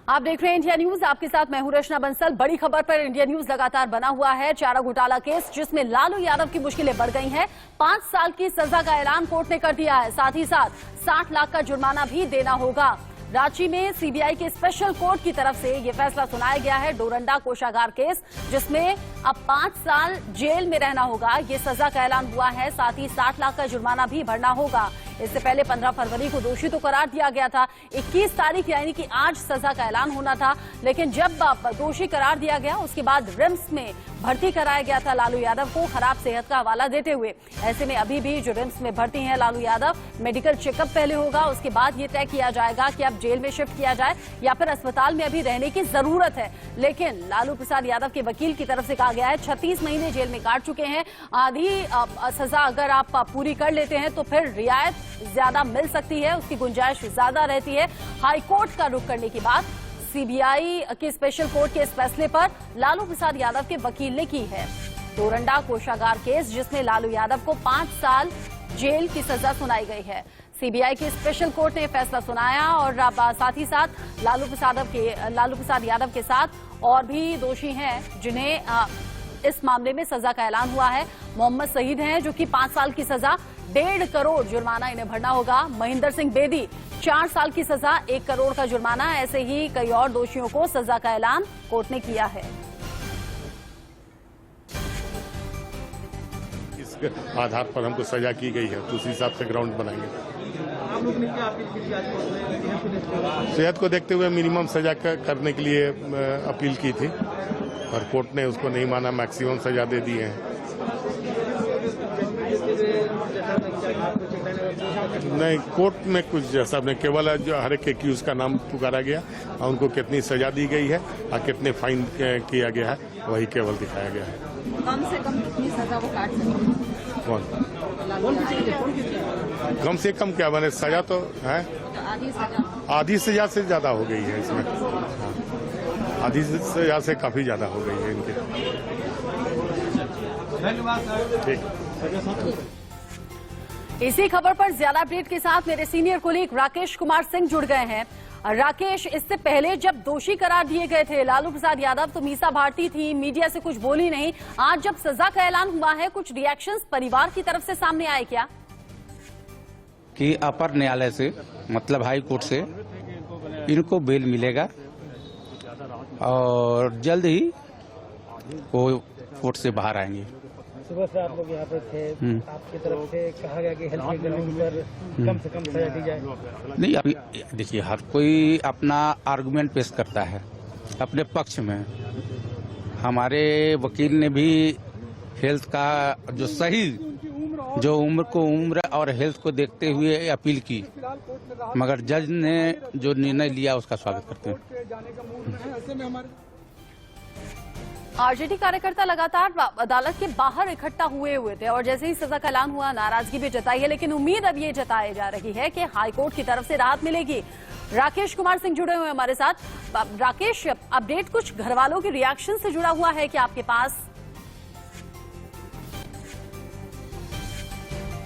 आप देख रहे हैं इंडिया न्यूज, आपके साथ मैं हूं रचना बंसल। बड़ी खबर पर इंडिया न्यूज लगातार बना हुआ है। चारा घोटाला केस जिसमें लालू यादव की मुश्किलें बढ़ गई हैं। 5 साल की सजा का ऐलान कोर्ट ने कर दिया है। साथ ही साथ 60 लाख का जुर्माना भी देना होगा। रांची में सीबीआई के स्पेशल कोर्ट की तरफ से यह फैसला सुनाया गया है। डोरंडा कोषागार केस जिसमें अब 5 साल जेल में रहना होगा, ये सजा का ऐलान हुआ है। साथ ही 60 लाख का जुर्माना भी भरना होगा। इससे पहले 15 फरवरी को दोषी तो करार दिया गया था। 21 तारीख यानी कि आज सजा का ऐलान होना था, लेकिन जब दोषी करार दिया गया उसके बाद रिम्स में भर्ती कराया गया था लालू यादव को, खराब सेहत का हवाला देते हुए। ऐसे में अभी भी जो रिम्स में भर्ती हैं लालू यादव, मेडिकल चेकअप पहले होगा, उसके बाद ये तय किया जाएगा कि अब जेल में शिफ्ट किया जाए या फिर अस्पताल में अभी रहने की जरूरत है। लेकिन लालू प्रसाद यादव के वकील की तरफ से कहा गया है 36 महीने जेल में काट चुके हैं। आधी सजा अगर आप पूरी कर लेते हैं तो फिर रियायत ज्यादा मिल सकती है, उसकी गुंजाइश ज्यादा रहती है। हाईकोर्ट का रुख करने की बात सीबीआई के स्पेशल कोर्ट के इस फैसले पर लालू प्रसाद यादव के वकील ने की है। डोरंडा कोषागार केस जिसमें लालू यादव को 5 साल जेल की सजा सुनाई गई है। सीबीआई के स्पेशल कोर्ट ने फैसला सुनाया और साथ ही साथ लालू प्रसाद यादव के साथ और भी दोषी हैं जिन्हें इस मामले में सजा का ऐलान हुआ है। मोहम्मद सईद हैं जो कि 5 साल की सजा, 1.5 करोड़ जुर्माना इन्हें भरना होगा। महेंद्र सिंह बेदी 4 साल की सजा, 1 करोड़ का जुर्माना। ऐसे ही कई और दोषियों को सजा का ऐलान कोर्ट ने किया है। इस आधार पर हमको सजा की गई है तो उस हिसाब से ग्राउंड बनाएंगे। आप लोग ने क्या अपील की थी? सेहत को देखते हुए मिनिमम सजा करने के लिए अपील की थी और कोर्ट ने उसको नहीं माना, मैक्सिमम सजा दे दी है। नहीं, कोर्ट में कुछ जैसा नहीं, केवल जो हर एक एक्यूज का नाम पुकारा गया और उनको कितनी सजा दी गई है और कितने फाइन किया गया है वही केवल दिखाया गया है। कम से कम कितनी सजा वो काट सकते? कौन कम से कम क्या बने, सजा तो है आधी सजा से ज्यादा हो गई है इसमें। आधी सजा से काफी ज्यादा हो गई है इनके। ठीक। इसी खबर पर ज्यादा अपडेट के साथ मेरे सीनियर कोलीग राकेश कुमार सिंह जुड़ गए हैं। राकेश, इससे पहले जब दोषी करार दिए गए थे लालू प्रसाद यादव तो मीसा भारती थी, मीडिया से कुछ बोली नहीं। आज जब सजा का ऐलान हुआ है, कुछ रिएक्शंस परिवार की तरफ से सामने आए क्या? कि अपर न्यायालय से मतलब हाई कोर्ट से इनको बेल मिलेगा और जल्द ही वो कोर्ट से बाहर आएंगे। सुबह से आप लोग यहाँ पे थे, आपकी तरफ से कहा गया कि हेल्थ के ग्राउंड पर कम से कम सजा दी जाए। नहीं, अभी देखिए हर कोई अपना आर्गुमेंट पेश करता है अपने पक्ष में। हमारे वकील ने भी हेल्थ का जो सही जो उम्र और हेल्थ को देखते हुए अपील की, मगर जज ने जो निर्णय लिया उसका स्वागत करते हैं। आरजेडी कार्यकर्ता लगातार अदालत के बाहर इकट्ठा हुए थे और जैसे ही सजा का ऐलान हुआ नाराजगी भी जताई है, लेकिन उम्मीद अब ये जताई जा रही है कि हाईकोर्ट की तरफ से राहत मिलेगी। राकेश कुमार सिंह जुड़े हुए हमारे साथ। राकेश, अपडेट कुछ घर वालों के रिएक्शन से जुड़ा हुआ है कि आपके पास?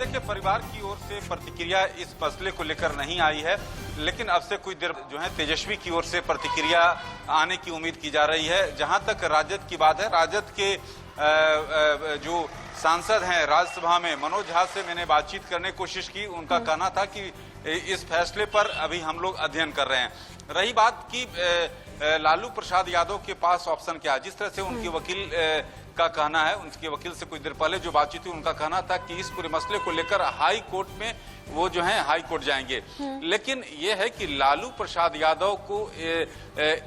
देखिए, परिवार की ओर से प्रतिक्रिया इस फैसले को लेकर नहीं आई है, लेकिन अब से कुछ देर जो है तेजस्वी की ओर से प्रतिक्रिया आने की उम्मीद की जा रही है। जहां तक राजद की बात है, राजद के जो सांसद हैं राज्यसभा में मनोज झा से मैंने बातचीत करने की कोशिश की। उनका कहना था कि इस फैसले पर अभी हम लोग अध्ययन कर रहे हैं। रही बात कि लालू प्रसाद यादव के पास ऑप्शन क्या है, जिस तरह से उनके वकील का कहना है, उनके वकील से कुछ देर पहले जो बातचीत हुई उनका कहना था कि इस पूरे मसले को लेकर हाई कोर्ट में वो जो है हाई कोर्ट जाएंगे। लेकिन ये है कि लालू प्रसाद यादव को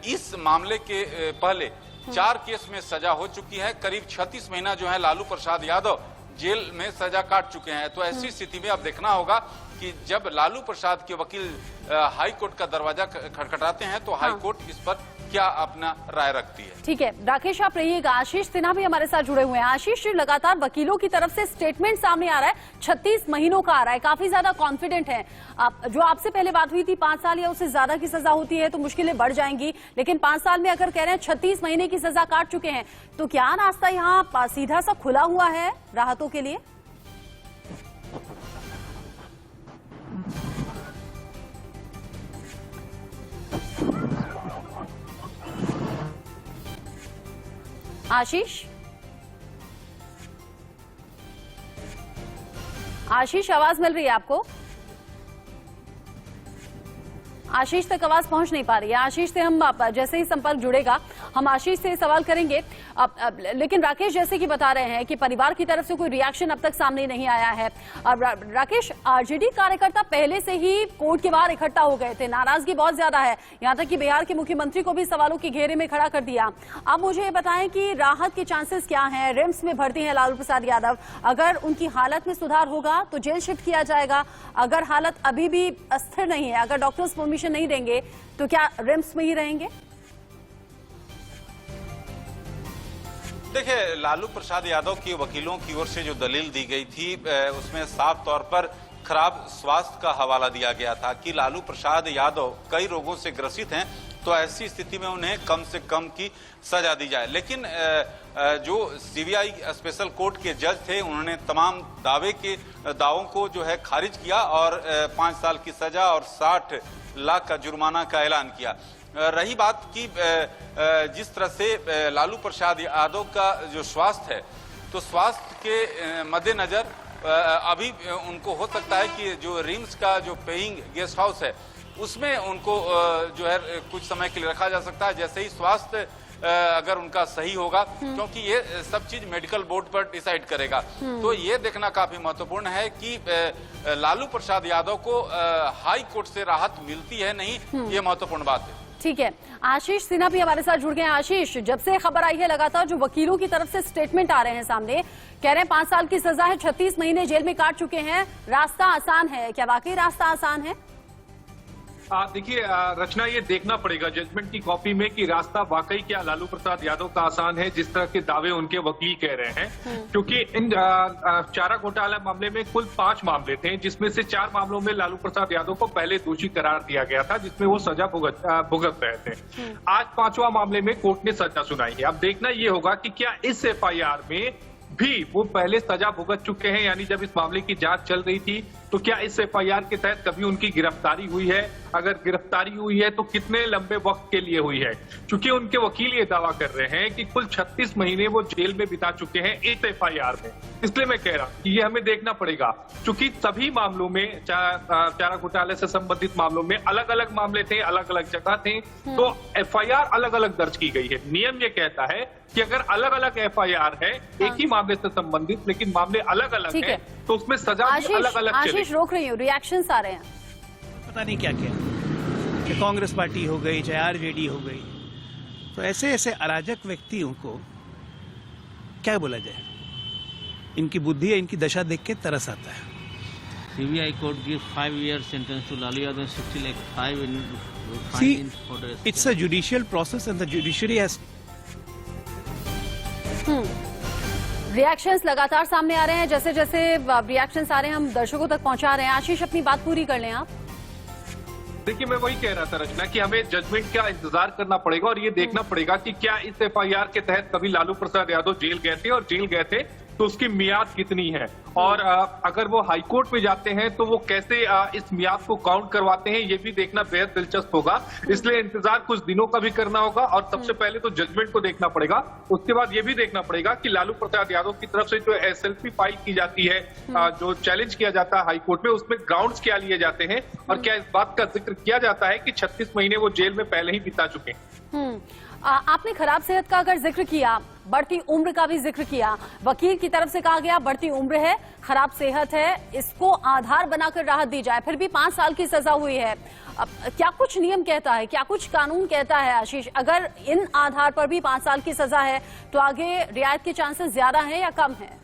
इस मामले के पहले 4 केस में सजा हो चुकी है। करीब 36 महीना जो है लालू प्रसाद यादव जेल में सजा काट चुके हैं। तो ऐसी स्थिति में अब देखना होगा कि जब लालू प्रसाद के वकील हाई कोर्ट का दरवाजा खटखटाते हैं तो हाई कोर्ट इस पर क्या अपना राय रखती है। ठीक है राकेश, आप रहिएगा। आशीष सिन्हा भी हमारे साथ जुड़े हुए हैं। आशीष, लगातार वकीलों की तरफ से स्टेटमेंट सामने आ रहा है, 36 महीनों का आ रहा है, काफी ज्यादा कॉन्फिडेंट है। जो आपसे पहले बात हुई थी 5 साल या उससे ज्यादा की सजा होती है तो मुश्किलें बढ़ जाएंगी, लेकिन 5 साल में अगर कह रहे हैं 36 महीने की सजा काट चुके हैं तो क्या रास्ता यहाँ सीधा सा खुला हुआ है राहतों के लिए? आशीष आवाज मिल रही है आपको? आशीष तक आवाज पहुंच नहीं पा रही है। आशीष से हम जैसे ही संपर्क जुड़ेगा हम आशीष से सवाल करेंगे। लेकिन राकेश जैसे कि बता रहे हैं कि परिवार की तरफ से कोई रिएक्शन अब तक सामने नहीं आया है। अब राकेश, आरजेडी कार्यकर्ता पहले से ही कोर्ट के बाहर इकट्ठा हो गए थे, नाराजगी बहुत ज्यादा है, यहां तक कि बिहार के मुख्यमंत्री को भी सवालों के घेरे में खड़ा कर दिया। अब मुझे ये बताएं कि राहत के चांसेस क्या हैं? रिम्स में भर्ती है लालू प्रसाद यादव, अगर उनकी हालत में सुधार होगा तो जेल शिफ्ट किया जाएगा, अगर हालत अभी भी अस्थिर नहीं है, अगर डॉक्टर्स परमिशन नहीं देंगे तो क्या रिम्स में ही रहेंगे? देखिए, लालू प्रसाद यादव के वकीलों की ओर से जो दलील दी गई थी उसमें साफ तौर पर खराब स्वास्थ्य का हवाला दिया गया था कि लालू प्रसाद यादव कई रोगों से ग्रसित हैं, तो ऐसी स्थिति में उन्हें कम से कम की सजा दी जाए। लेकिन जो सीबीआई स्पेशल कोर्ट के जज थे उन्होंने तमाम दावों को जो है खारिज किया और 5 साल की सजा और 60 लाख का जुर्माना का ऐलान किया। रही बात कि जिस तरह से लालू प्रसाद यादव का जो स्वास्थ्य है, तो स्वास्थ्य के मद्देनजर अभी उनको हो सकता है कि जो रिम्स का जो पेइंग गेस्ट हाउस है उसमें उनको जो है कुछ समय के लिए रखा जा सकता है, जैसे ही स्वास्थ्य अगर उनका सही होगा, क्योंकि ये सब चीज मेडिकल बोर्ड पर डिसाइड करेगा। तो ये देखना काफी महत्वपूर्ण है कि लालू प्रसाद यादव को हाई कोर्ट से राहत मिलती है नहीं, ये महत्वपूर्ण बात है। ठीक है, आशीष सिन्हा भी हमारे साथ जुड़ गए हैं। आशीष, जब से खबर आई है लगातार जो वकीलों की तरफ से स्टेटमेंट आ रहे हैं सामने, कह रहे हैं 5 साल की सजा है, 36 महीने जेल में काट चुके हैं, रास्ता आसान है, क्या वाकई रास्ता आसान है? देखिए रचना, ये देखना पड़ेगा जजमेंट की कॉपी में कि रास्ता वाकई क्या लालू प्रसाद यादव का आसान है, जिस तरह के दावे उनके वकील कह रहे हैं। क्योंकि इन चारा घोटाला मामले में कुल 5 मामले थे, जिसमें से 4 मामलों में लालू प्रसाद यादव को पहले दोषी करार दिया गया था, जिसमें वो सजा भुगत रहे थे। आज 5वां मामले में कोर्ट ने सजा सुनाई है। अब देखना ये होगा कि क्या इस FIR में भी वो पहले सजा भुगत चुके हैं, यानी जब इस मामले की जांच चल रही थी तो क्या इस FIR के तहत कभी उनकी गिरफ्तारी हुई है, अगर गिरफ्तारी हुई है तो कितने लंबे वक्त के लिए हुई है। क्योंकि उनके वकील ये दावा कर रहे हैं कि कुल 36 महीने वो जेल में बिता चुके हैं इस FIR में। इसलिए मैं कह रहा हूं कि ये हमें देखना पड़ेगा, क्योंकि सभी मामलों में चारा घोटाले से संबंधित मामलों में अलग अलग मामले थे, अलग अलग जगह थे, तो FIR अलग अलग दर्ज की गई है। नियम ये कहता है कि अगर अलग अलग FIR है एक ही मामले से संबंधित, लेकिन मामले अलग अलग हैं, तो उसमें सजा भी अलग अलग चलेगी। आशीष, रोक रही हूँ, रिएक्शंस आ रहे हैं। पता नहीं क्या क्या, कि कांग्रेस पार्टी हो गई चाहे RJD हो गई, तो ऐसे ऐसे अराजक व्यक्तियों को क्या बोला जाए, इनकी बुद्धि या इनकी दशा देख के तरस आता है। CBI court gives 5 years sentence to Lalu Yadav, 60 like 5 in See, for the it's a judicial process and the judiciary has reactions लगातार सामने आ रहे हैं, जैसे जैसे रिएक्शंस आ रहे हैं हम दर्शकों तक पहुंचा रहे हैं। आशीष, अपनी बात पूरी कर लें आप। देखिए, मैं वही कह रहा था रचना कि हमें जजमेंट का इंतजार करना पड़ेगा और ये देखना पड़ेगा कि क्या इस FIR के तहत कभी लालू प्रसाद यादव जेल गए थे, और जेल गए थे तो उसकी मियाद कितनी है, और अगर वो हाई कोर्ट में जाते हैं तो वो कैसे इस मियाद को काउंट करवाते हैं, ये भी देखना बेहद दिलचस्प होगा। इसलिए इंतजार कुछ दिनों का भी करना होगा और सबसे पहले तो जजमेंट को देखना पड़ेगा। उसके बाद ये भी देखना पड़ेगा कि लालू प्रसाद यादव की तरफ से जो SLP फाइल की जाती है, जो चैलेंज किया जाता है हाई कोर्ट में, उसमें ग्राउंड्स क्या लिए जाते हैं और क्या इस बात का जिक्र किया जाता है कि 36 महीने वो जेल में पहले ही बिता चुके हैं। आपने खराब सेहत का अगर जिक्र किया, बढ़ती उम्र का भी जिक्र किया, वकील की तरफ से कहा गया बढ़ती उम्र है, खराब सेहत है, इसको आधार बनाकर राहत दी जाए, फिर भी 5 साल की सजा हुई है। अब क्या कुछ नियम कहता है, क्या कुछ कानून कहता है आशीष, अगर इन आधार पर भी 5 साल की सजा है तो आगे रियायत के चांसेस ज्यादा हैं या कम है?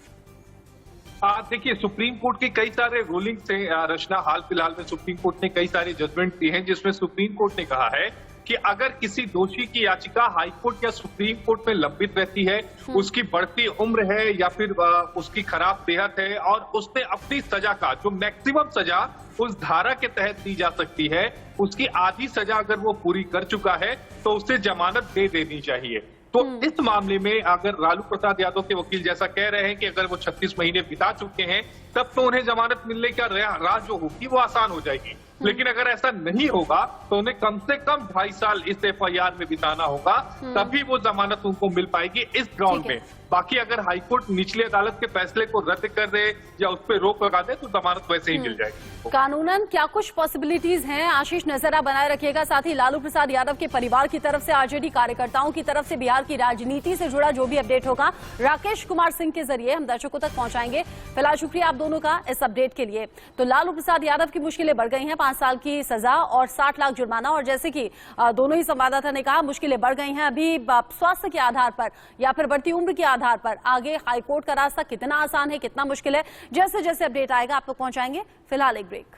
देखिए, सुप्रीम कोर्ट के कई सारे रूलिंग से रचना, हाल फिलहाल में सुप्रीम कोर्ट ने कई सारे जजमेंट दिए हैं, जिसमें सुप्रीम कोर्ट ने कहा है कि अगर किसी दोषी की याचिका हाई कोर्ट या सुप्रीम कोर्ट में लंबित रहती है, उसकी बढ़ती उम्र है या फिर उसकी खराब सेहत है और उसने अपनी सजा का जो मैक्सिमम सजा उस धारा के तहत दी जा सकती है, उसकी आधी सजा अगर वो पूरी कर चुका है तो उसे जमानत दे देनी चाहिए। तो इस मामले में अगर लालू प्रसाद यादव के वकील जैसा कह रहे हैं कि अगर वो 36 महीने बिता चुके हैं, तब तो उन्हें जमानत मिलने का राह जो होगी वो आसान हो जाएगी। लेकिन अगर ऐसा नहीं होगा तो उन्हें कम से कम 2.5 साल इस FIR में बिताना होगा, तभी वो जमानत उनको मिल पाएगी इस ग्राउंड ठीक है। में। बाकी अगर हाईकोर्ट निचली अदालत के फैसले को रद्द कर दे या उस पर रोक लगा दे तो जमानत वैसे ही मिल जाएगी। कानूनन क्या कुछ पॉसिबिलिटीज हैं? आशीष, नजर बनाए रखिएगा। साथ ही लालू प्रसाद यादव के परिवार की तरफ से, आरजेडी कार्यकर्ताओं की तरफ से बिहार की राजनीति से जुड़ा जो भी अपडेट होगा राकेश कुमार सिंह के जरिए हम दर्शकों तक पहुंचाएंगे। फिलहाल शुक्रिया आप दोनों का इस अपडेट के लिए। तो लालू प्रसाद यादव की मुश्किलें बढ़ गई हैं, 5 साल की सजा और 60 लाख जुर्माना। और जैसे कि दोनों ही संवाददाता ने कहा, मुश्किलें बढ़ गई हैं अभी स्वास्थ्य के आधार पर या फिर बढ़ती उम्र के आधार पर। आगे हाईकोर्ट का रास्ता कितना आसान है, कितना मुश्किल है, जैसे जैसे अपडेट आएगा आप तक पहुंचाएंगे। फिलहाल एक ब्रेक।